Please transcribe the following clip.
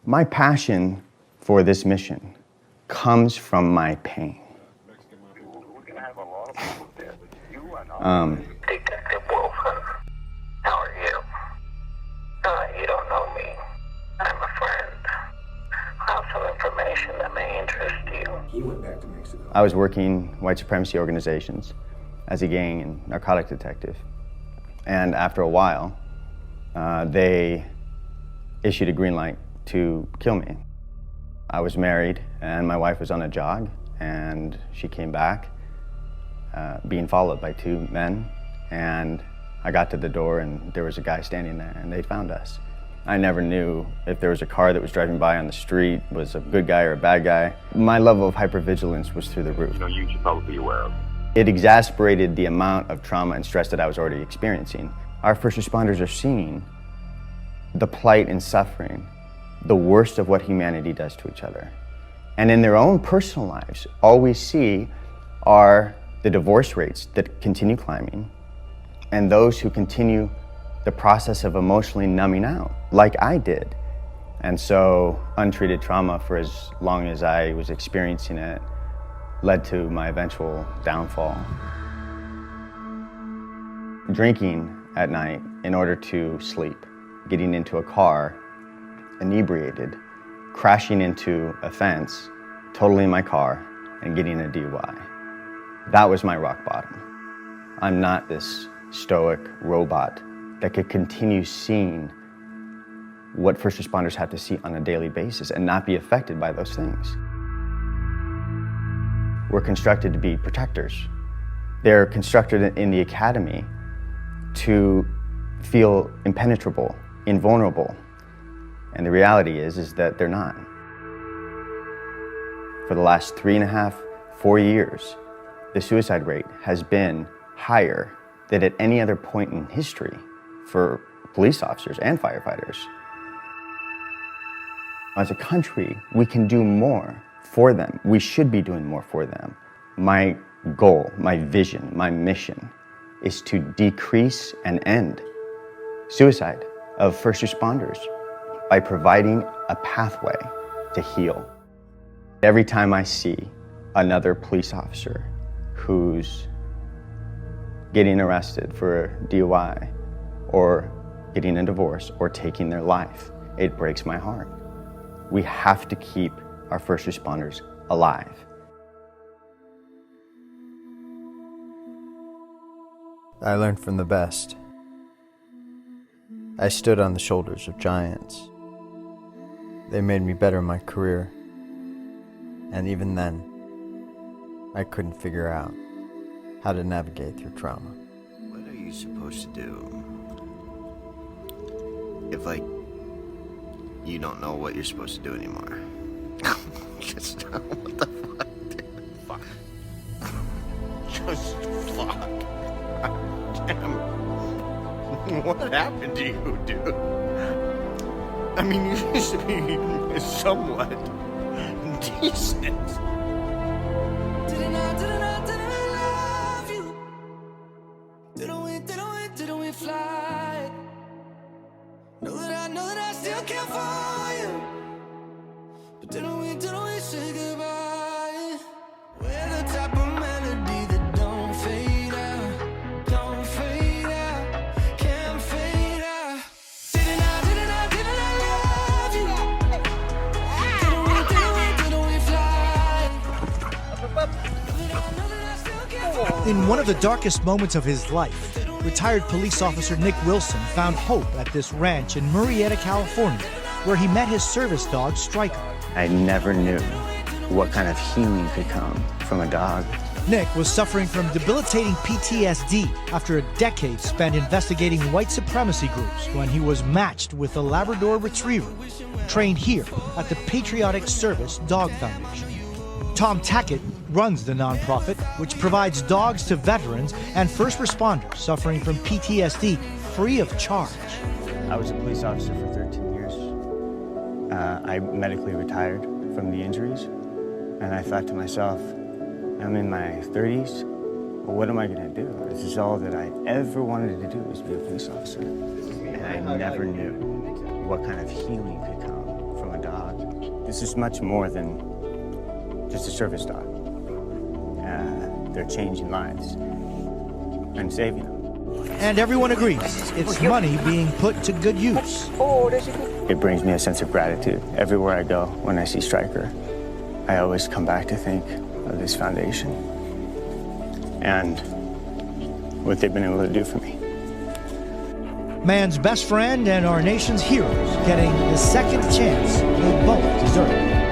My passion for this mission comes from my pain. Detective Wilson, how are you? You don't know me. I'm a friend. I have some information that may interest you. He went back to Mexico. I was working white supremacy organizations as a gang and narcotic detective. And after a while, they issued a green light to kill me. I was married and my wife was on a jog, and she came back being followed by two men, and I got to the door and there was a guy standing there and they found us. I never knew if there was a car that was driving by on the street was a good guy or a bad guy. My level of hypervigilance was through the roof. You should probably be aware of. It exacerbated the amount of trauma and stress that I was already experiencing. Our first responders are seeing the plight and suffering, the worst of what humanity does to each other. And in their own personal lives, all we see are the divorce rates that continue climbing and those who continue the process of emotionally numbing out, like I did. And so untreated trauma for as long as I was experiencing it led to my eventual downfall. Drinking at night in order to sleep, getting into a car, inebriated, crashing into a fence, totaling my car, and getting a DUI. That was my rock bottom. I'm not this stoic robot that could continue seeing what first responders have to see on a daily basis and not be affected by those things. We're constructed to be protectors. They're constructed in the academy to feel impenetrable, invulnerable. And the reality is that they're not. For the last 3.5, 4 years, the suicide rate has been higher than at any other point in history for police officers and firefighters. As a country, we can do more for them. We should be doing more for them. My goal, my vision, my mission is to decrease and end suicide of first responders by providing a pathway to heal. Every time I see another police officer who's getting arrested for a DUI or getting a divorce or taking their life, it breaks my heart. We have to keep our first responders alive. I learned from the best. I stood on the shoulders of giants. They made me better in my career. And even then, I couldn't figure out how to navigate through trauma. What are you supposed to do if, you don't know what you're supposed to do anymore? Just, what the fuck, dude? Fuck. Just fuck. Damn. What happened to you, dude? I mean, you used to be somewhat decent. Didn't I love you? Didn't we fly? Know that I still care for you. But didn't we say goodbye? We're the type of melody that don't fade out, don't fade out, can't fade out. Didn't I love you? Didn't we fly? In one of the darkest moments of his life, retired police officer Nick Wilson found hope at this ranch in Murrieta, California, where he met his service dog, Stryker. I never knew what kind of healing could come from a dog. Nick was suffering from debilitating PTSD after a decade spent investigating white supremacy groups when he was matched with a Labrador Retriever, trained here at the Patriotic Service Dog Foundation. Tom Tackett runs the nonprofit, which provides dogs to veterans and first responders suffering from PTSD free of charge. I was a police officer for 13 years. I medically retired from the injuries, and I thought to myself, I'm in my 30s, well, what am I gonna do? This is all that I ever wanted to do, was be a police officer. And I never knew what kind of healing could come from a dog. This is much more than just a service dog. They're changing lives and saving them. And everyone agrees it's money being put to good use. It brings me a sense of gratitude everywhere I go. When I see Stryker, I always come back to think of this foundation and what they've been able to do for me. Man's best friend and our nation's heroes getting the second chance they both deserve.